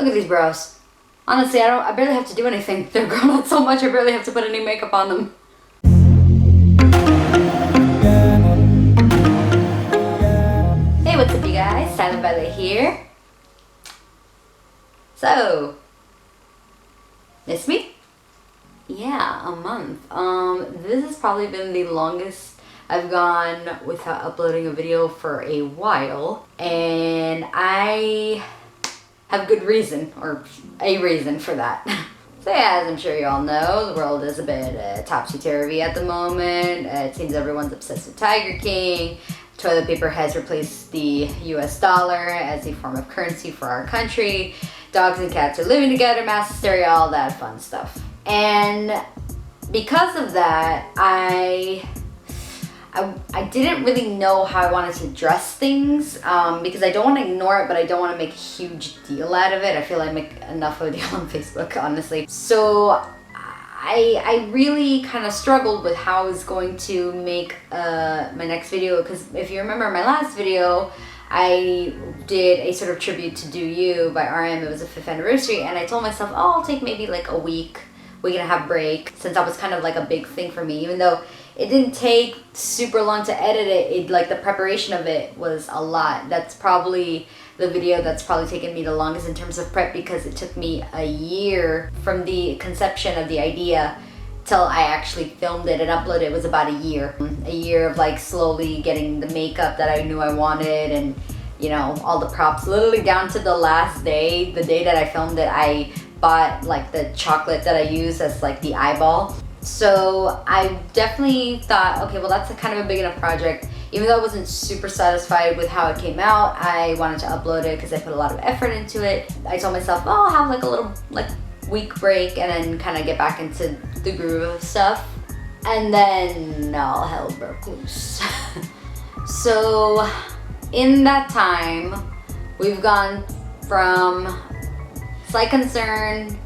Look at these brows. Honestly, I barely have to do anything. They're grown out so much I barely have to put any makeup on them. Hey, what's up you guys? Silent Violet here. So, miss me? Yeah, a month. This has probably been the longest I've gone without uploading a video for a while, and I have good reason, or a reason for that. So yeah, as I'm sure you all know, the world is a bit topsy-turvy at the moment. It seems everyone's obsessed with Tiger King. Toilet paper has replaced the US dollar as a form of currency for our country. Dogs and cats are living together, mass hysteria, all that fun stuff. And because of that, I didn't really know how I wanted to address things because I don't want to ignore it, but I don't want to make a huge deal out of it. I feel like I make enough of a deal on Facebook, honestly. So I really kind of struggled with how I was going to make my next video, because if you remember my last video, I did a sort of tribute to Do You by RM. It was the 5th anniversary, and I told myself, oh, I'll take maybe like a week and a half break, since that was kind of like a big thing for me. Even though it didn't take super long to edit it, like the preparation of it was a lot. That's probably the video that's probably taken me the longest in terms of prep, because it took me a year from the conception of the idea till I actually filmed it and uploaded it. Was about a year of like slowly getting the makeup that I knew I wanted, and you know, all the props, literally down to the last day, the day that I filmed it. I bought like the chocolate that I use as like the eyeball. So I definitely thought, okay, well that's a kind of a big enough project. Even though I wasn't super satisfied with how it came out, I wanted to upload it because I put a lot of effort into it. I told myself, oh, I'll have like a little like week break and then kind of get back into the groove of stuff. And then all hell broke loose. So in that time, we've gone from slight concern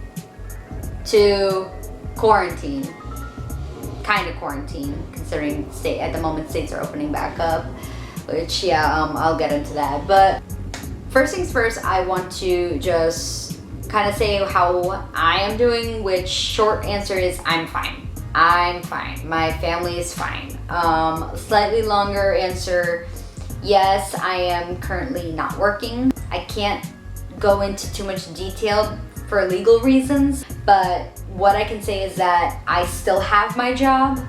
to quarantine. Kind of quarantine, considering at the moment states are opening back up, which yeah, I'll get into that. But first things first, I want to just kind of say how I am doing, which short answer is I'm fine. I'm fine. My family is fine. Slightly longer answer, yes, I am currently not working. I can't go into too much detail for legal reasons, but what I can say is that I still have my job.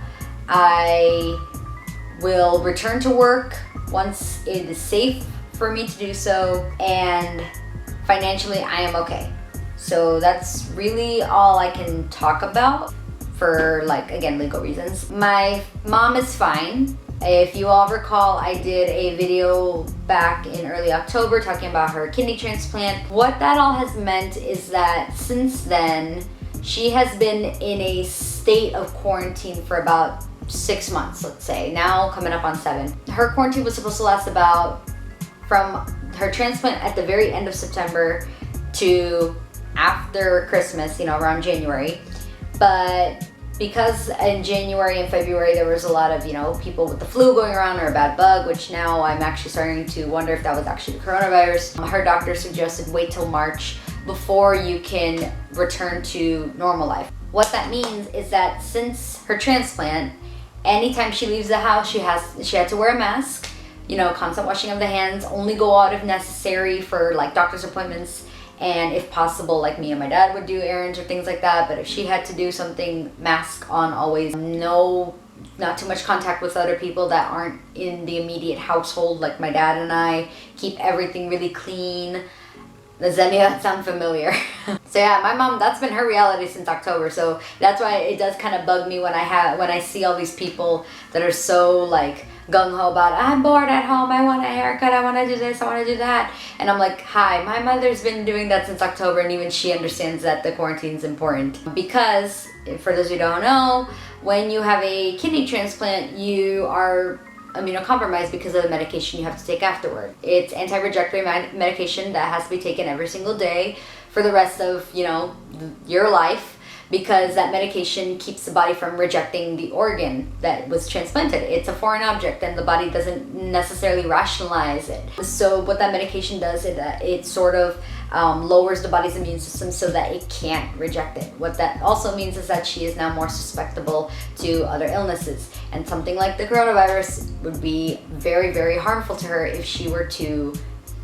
I will return to work once it is safe for me to do so, and financially I am okay. So that's really all I can talk about for, like, again, legal reasons. My mom is fine. If you all recall, I did a video back in early October talking about her kidney transplant. What that all has meant is that since then, she has been in a state of quarantine for about 6 months, let's say. Now coming up on 7. Her quarantine was supposed to last about from her transplant at the very end of September to after Christmas, you know, around January. But because in January and February there was a lot of, you know, people with the flu going around or a bad bug, which now I'm actually starting to wonder if that was actually the coronavirus. Her doctor suggested wait till March before you can return to normal life. What that means is that since her transplant, anytime she leaves the house, she had to wear a mask, you know, constant washing of the hands, only go out if necessary for like doctor's appointments, and if possible, like me and my dad would do errands or things like that. But if she had to do something, mask on always. Not too much contact with other people that aren't in the immediate household, like my dad and I. Keep everything really clean. Does any of that sound familiar? So yeah, my mom, that's been her reality since October. So that's why it does kind of bug me when I see all these people that are so like gung-ho about, I'm bored at home, I want a haircut, I want to do this, I want to do that. And I'm like, hi, my mother's been doing that since October, and even she understands that the quarantine is important. Because, for those who don't know, when you have a kidney transplant, you are immunocompromised because of the medication you have to take afterward. It's anti-rejection medication that has to be taken every single day for the rest of, you know, your life, because that medication keeps the body from rejecting the organ that was transplanted. It's a foreign object and the body doesn't necessarily rationalize it. So what that medication does, it sort of lowers the body's immune system so that it can't reject it. What that also means is that she is now more susceptible to other illnesses. And something like the coronavirus would be very, very harmful to her if she were to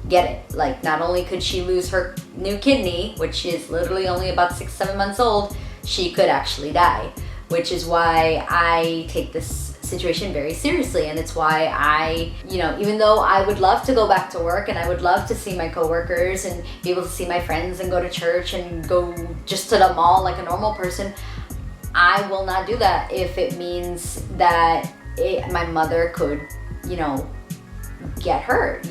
get it. Like, not only could she lose her new kidney, which is literally only about 6-7 months old, she could actually die, which is why I take this situation very seriously. And it's why I, even though I would love to go back to work and I would love to see my coworkers and be able to see my friends and go to church and go just to the mall like a normal person, I will not do that if it means that my mother could, get hurt.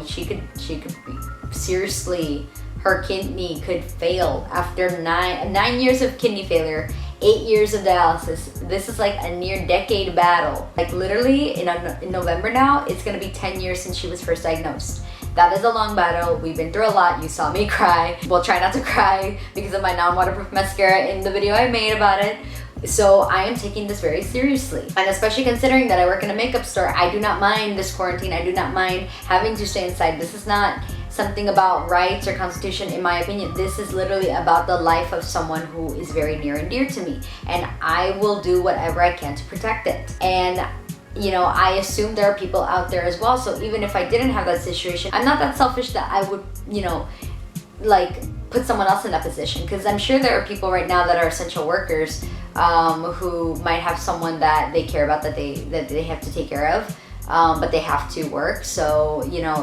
She could be seriously, her kidney could fail after 9 years of kidney failure, 8 years of dialysis. This is like a near decade battle. Like, literally in November now, it's gonna be 10 years since she was first diagnosed. That is a long battle. We've been through a lot. You saw me cry. Well, try not to cry because of my non-waterproof mascara in the video I made about it. So I am taking this very seriously. And especially considering that I work in a makeup store, I do not mind this quarantine. I do not mind having to stay inside. This is not something about rights or constitution, in my opinion. This is literally about the life of someone who is very near and dear to me. And I will do whatever I can to protect it. And I assume there are people out there as well. So even if I didn't have that situation, I'm not that selfish that I would, like put someone else in that position. Because I'm sure there are people right now that are essential workers who might have someone that they care about that they have to take care of. But they have to work. So,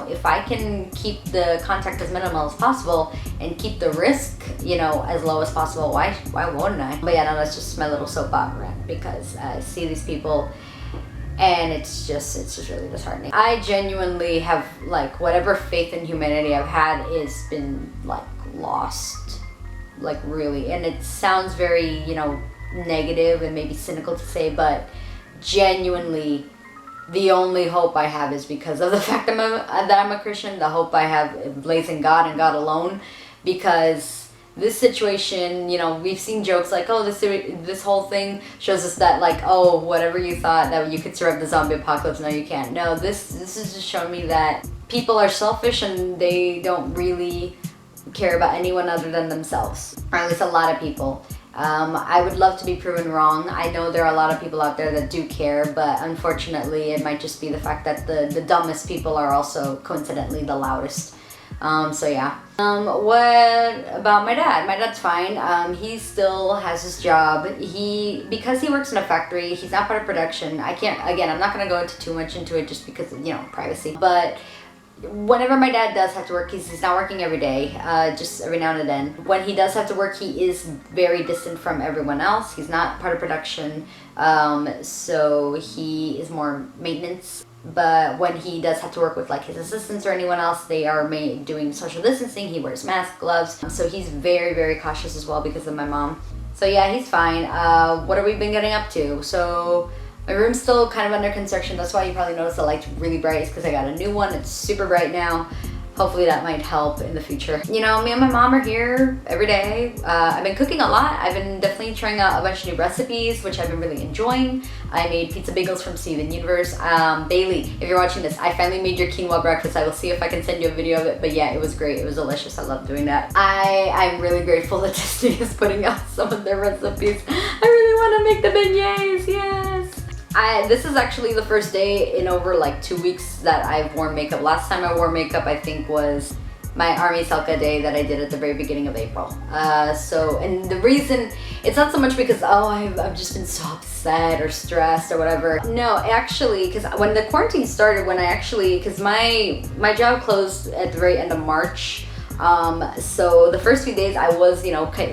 if I can keep the contact as minimal as possible and keep the risk, as low as possible, why wouldn't I? But yeah, no, that's just my little soapbox rant, because I see these people and it's just really disheartening. I genuinely have, like, whatever faith in humanity I've had has been, like, lost, like, really. And it sounds very, negative and maybe cynical to say, but genuinely, the only hope I have is because of the fact that I'm a Christian. The hope I have lays in God and God alone, because this situation, we've seen jokes like, oh, this whole thing shows us that, like, oh, whatever you thought that you could survive the zombie apocalypse, no, you can't. No, this is just showing me that people are selfish and they don't really care about anyone other than themselves, or at least a lot of people. I would love to be proven wrong. I know there are a lot of people out there that do care, but unfortunately it might just be the fact that the dumbest people are also coincidentally the loudest. So yeah. What about my dad? My dad's fine. He still has his job. Because he works in a factory, he's not part of production. I'm not gonna go into too much into it just because of, privacy. But whenever my dad does have to work, he's not working every day, just every now and then. When he does have to work, he is very distant from everyone else. He's not part of production, so he is more maintenance. But when he does have to work with, like, his assistants or anyone else, they are doing social distancing. He wears masks, gloves, so he's very, very cautious as well because of my mom. So yeah, he's fine. What have we been getting up to? So my room's still kind of under construction. That's why you probably notice the light's really bright. It's because I got a new one. It's super bright now. Hopefully that might help in the future. Me and my mom are here every day. I've been cooking a lot. I've been definitely trying out a bunch of new recipes, which I've been really enjoying. I made pizza bagels from Steven Universe. Bailey, if you're watching this, I finally made your quinoa breakfast. I will see if I can send you a video of it. But yeah, it was great. It was delicious. I love doing that. I'm really grateful that Disney is putting out some of their recipes. I really want to make the beignets. Yes. This is actually the first day in over like 2 weeks that I've worn makeup. Last time I wore makeup, I think, was my Army Selka day that I did at the very beginning of April. And the reason, it's not so much because, oh, I've just been so upset or stressed or whatever. No, actually, because when the quarantine started, because my job closed at the very end of March. So the first few days I was,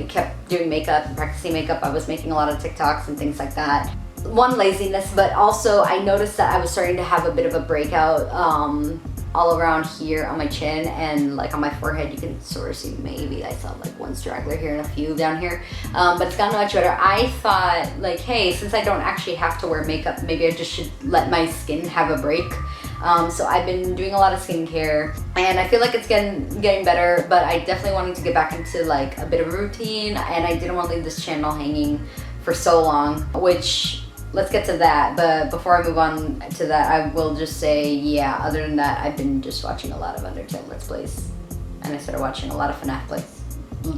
kept doing makeup and practicing makeup. I was making a lot of TikToks and things like that. One, laziness, but also I noticed that I was starting to have a bit of a breakout all around here on my chin and like on my forehead. You can sort of see, maybe I saw like one straggler here and a few down here, but it's gotten much better. I thought, like, hey, since I don't actually have to wear makeup, maybe I just should let my skin have a break. So I've been doing a lot of skincare and I feel like it's getting better, but I definitely wanted to get back into like a bit of a routine, and I didn't want to leave this channel hanging for so long, which, let's get to that. But before I move on to that, I will just say, yeah, other than that, I've been just watching a lot of Undertale Let's Plays. and I started watching a lot of FNAF plays.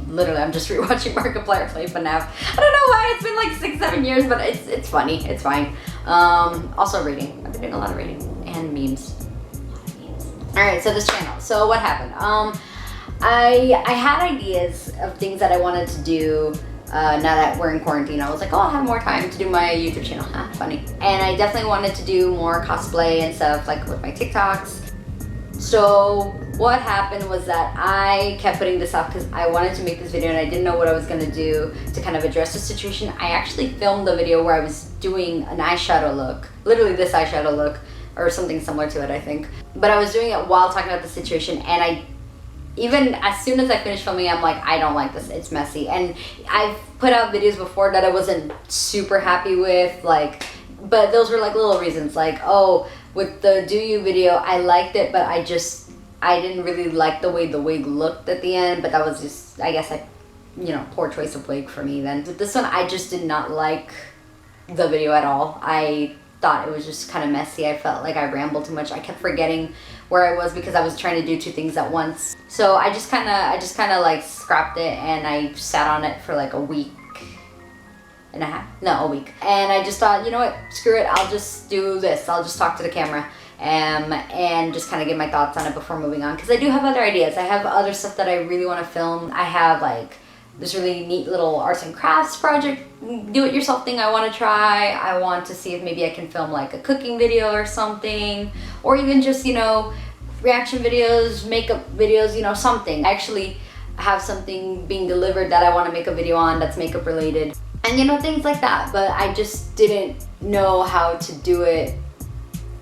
Literally, I'm just rewatching Markiplier play FNAF. I don't know why, it's been like 6-7 years, but it's funny, it's fine. Also reading, I've been doing a lot of reading, and memes. Alright, so this channel, so what happened? I had ideas of things that I wanted to do now that we're in quarantine. I was like, oh, I'll have more time to do my YouTube channel. Funny. And I definitely wanted to do more cosplay and stuff, like with my TikToks. So what happened was that I kept putting this off because I wanted to make this video and I didn't know what I was gonna do to kind of address the situation. I actually filmed the video where I was doing an eyeshadow look, literally this eyeshadow look, or something similar to it, I think. But I was doing it while talking about the situation, and even as soon as I finished filming, I'm like, I don't like this, it's messy. And I've put out videos before that I wasn't super happy with, like, but those were like little reasons, like, oh, with the Do You video, I liked it, but I didn't really like the way the wig looked at the end, but that was just, I guess, poor choice of wig for me then. With this one, I just did not like the video at all. I thought it was just kind of messy. I felt like I rambled too much. I kept forgetting where I was because I was trying to do 2 things at once. So I just kind of like scrapped it, and I sat on it for like a week and a half. No, a week. And I just thought, you know what, screw it, I'll just do this. I'll just talk to the camera and just kind of get my thoughts on it before moving on, because I do have other ideas. I have other stuff that I really want to film. I have like this really neat little arts and crafts project, do-it-yourself thing I want to try. I want to see if maybe I can film like a cooking video or something, or even just, reaction videos, makeup videos, something. I actually have something being delivered that I want to make a video on that's makeup related, and things like that. But I just didn't know how to do it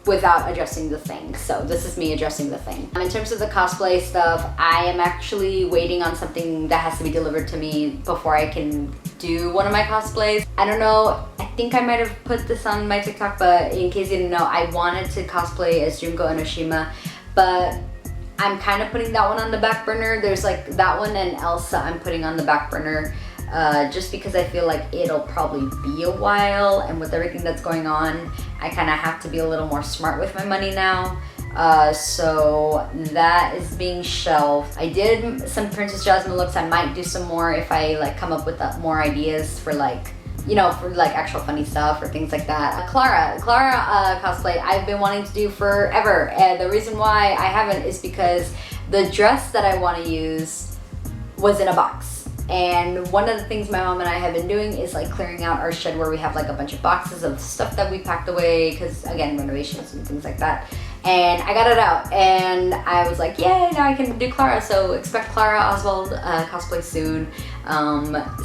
without addressing the thing. So this is me addressing the thing. In terms of the cosplay stuff, I am actually waiting on something that has to be delivered to me before I can do one of my cosplays. I don't know, I think I might have put this on my TikTok, but in case you didn't know, I wanted to cosplay as Junko Enoshima, but I'm kind of putting that one on the back burner. There's like that one and Elsa I'm putting on the back burner. Just because I feel like it'll probably be a while, and with everything that's going on, I kind of have to be a little more smart with my money now. So that is being shelved. I did some Princess Jasmine looks. I might do some more if I like come up with more ideas for like, for like actual funny stuff or things like that. Clara cosplay I've been wanting to do forever, and the reason why I haven't is because the dress that I want to use was in a box. And one of the things my mom and I have been doing is like clearing out our shed where we have like a bunch of boxes of stuff that we packed away because, again, renovations and things like that. And I got it out and I was like, yay, now I can do Clara. So expect Clara Oswald cosplay soon.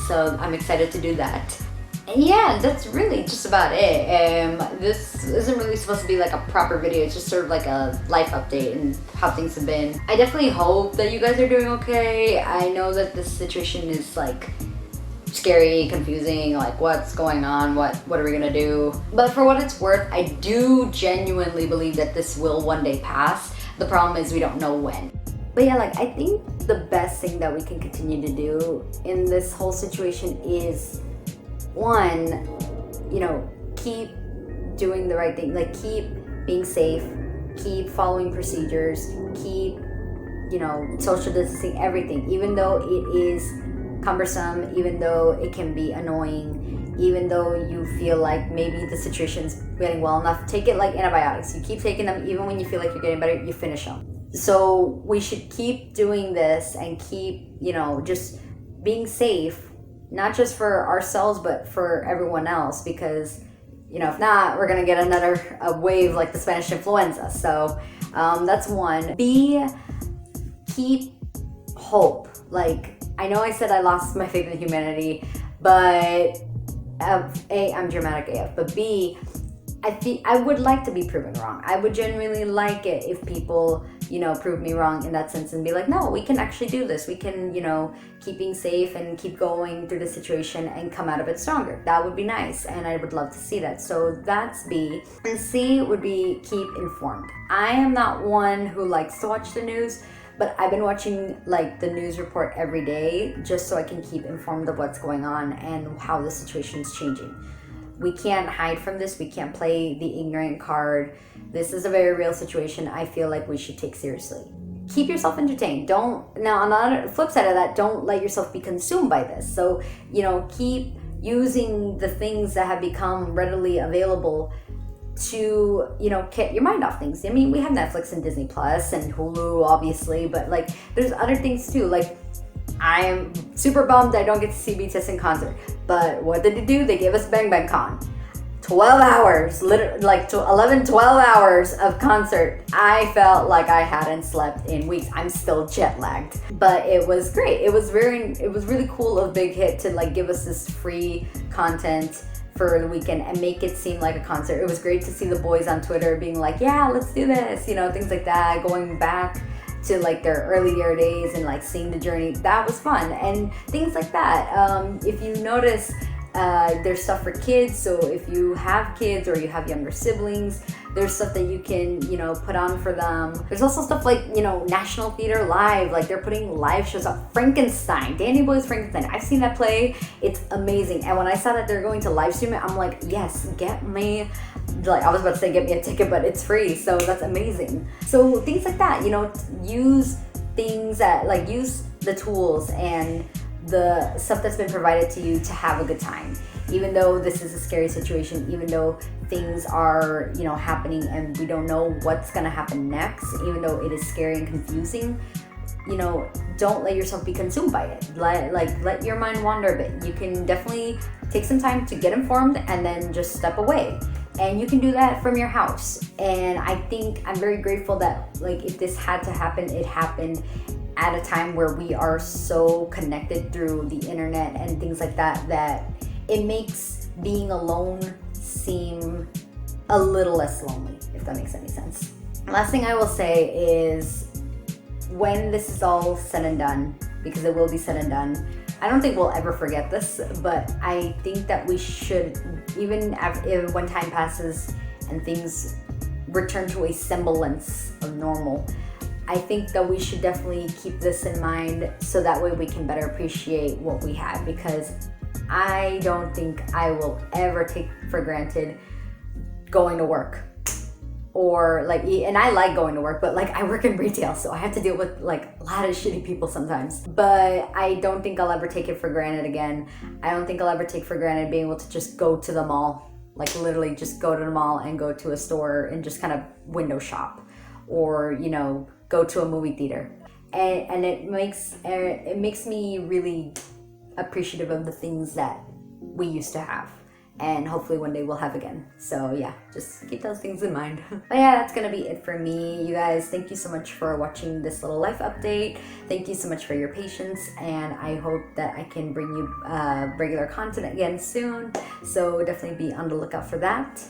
So I'm excited to do that. And yeah, that's really just about it. This isn't really supposed to be like a proper video. It's just sort of like a life update and how things have been. I definitely hope that you guys are doing okay. I know that this situation is like scary, confusing, like what's going on, what are we gonna do? But for what it's worth, I do genuinely believe that this will one day pass. The problem is we don't know when. But yeah, like I think the best thing that we can continue to do in this whole situation is, one, keep doing the right thing, like keep being safe, keep following procedures, keep, social distancing, everything, even though it is cumbersome, even though it can be annoying, even though you feel like maybe the situation's getting well enough. Take it like antibiotics. You keep taking them, even when you feel like you're getting better, you finish them. So we should keep doing this and keep, just being safe, not just for ourselves, but for everyone else, because, if not, we're going to get another wave like the Spanish influenza. So that's one. B, keep hope. Like, I know I said I lost my faith in humanity, but A, I'm dramatic AF, but B, I would like to be proven wrong. I would genuinely like it if people, prove me wrong in that sense and be like, no, we can actually do this. We can, keep being safe and keep going through the situation and come out of it stronger. That would be nice, and I would love to see that. So that's B. And C would be keep informed. I am not one who likes to watch the news, but I've been watching like the news report every day just so I can keep informed of what's going on and how the situation is changing. We can't hide from this. We can't play the ignorant card. This is a very real situation I feel like we should take seriously. keep yourself entertained. Now on the flip side of that, don't let yourself be consumed by this. So, keep using the things that have become readily available to, get your mind off things. I mean, we have Netflix and Disney Plus and Hulu, obviously, but like, there's other things too. Like, I am super bummed I don't get to see BTS in concert. But what did they do? They gave us Bang Bang Con. 12 hours, literally, like 12 hours of concert. I felt like I hadn't slept in weeks. I'm still jet lagged, but it was great. It was really cool of Big Hit to like give us this free content for the weekend and make it seem like a concert. It was great to see the boys on Twitter being like, yeah, let's do this, things like that, going back to like their earlier days and like seeing the journey. That was fun, and things like that. If you notice, there's stuff for kids, so if you have kids or you have younger siblings, there's stuff that you can, put on for them. There's also stuff like, National Theater Live, like they're putting live shows up. Frankenstein, Danny Boy's Frankenstein, I've seen that play. It's amazing. And when I saw that they're going to live stream it, I'm like, yes, get me, like I was about to say get me a ticket, but it's free, so that's amazing. So things like that, use things that, like, use the tools and the stuff that's been provided to you to have a good time. Even though this is a scary situation, even though things are, happening and we don't know what's gonna happen next, even though it is scary and confusing, don't let yourself be consumed by it. Let your mind wander a bit. You can definitely take some time to get informed and then just step away. And you can do that from your house. And I think I'm very grateful that, like, if this had to happen, it happened at a time where we are so connected through the internet and things like that, that it makes being alone seem a little less lonely, if that makes any sense. Last thing I will say is, when this is all said and done, because it will be said and done, I don't think we'll ever forget this, but I think that we should, even if when time passes and things return to a semblance of normal, I think that we should definitely keep this in mind so that way we can better appreciate what we have, because I don't think I will ever take for granted going to work. Or like, and I like going to work, but like I work in retail, so I have to deal with like a lot of shitty people sometimes. But I don't think I'll ever take it for granted again. I don't think I'll ever take for granted being able to just go to the mall, like literally just go to the mall and go to a store and just kind of window shop, or go to a movie theater. And it makes me really appreciative of the things that we used to have, and hopefully one day we'll have again. So yeah, just keep those things in mind. But yeah, that's gonna be it for me, you guys. Thank you so much for watching this little life update. Thank you so much for your patience, and I hope that I can bring you regular content again soon, so definitely be on the lookout for that.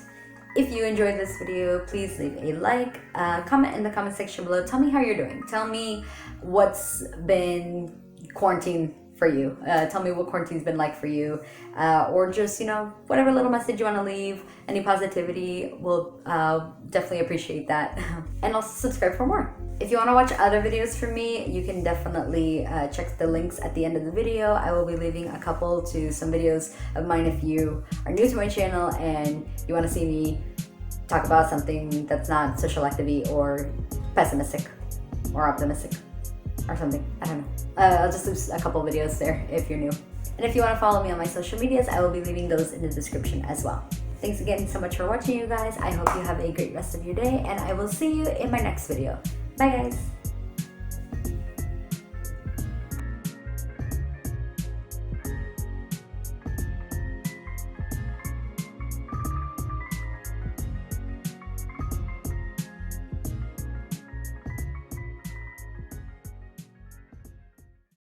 If you enjoyed this video, please leave a like, comment in the comment section below. Tell me how you're doing. Tell me what's been quarantine for you. Tell me what quarantine's been like for you, or just, whatever little message you want to leave. Any positivity, will definitely appreciate that. And also subscribe for more. If you want to watch other videos from me, you can definitely check the links at the end of the video. I will be leaving a couple to some videos of mine if you are new to my channel and you want to see me talk about something that's not social activity or pessimistic or optimistic or something. I don't know. I'll just leave a couple videos there if you're new. And if you want to follow me on my social medias, I will be leaving those in the description as well. Thanks again so much for watching, you guys. I hope you have a great rest of your day, and I will see you in my next video. Bye, guys.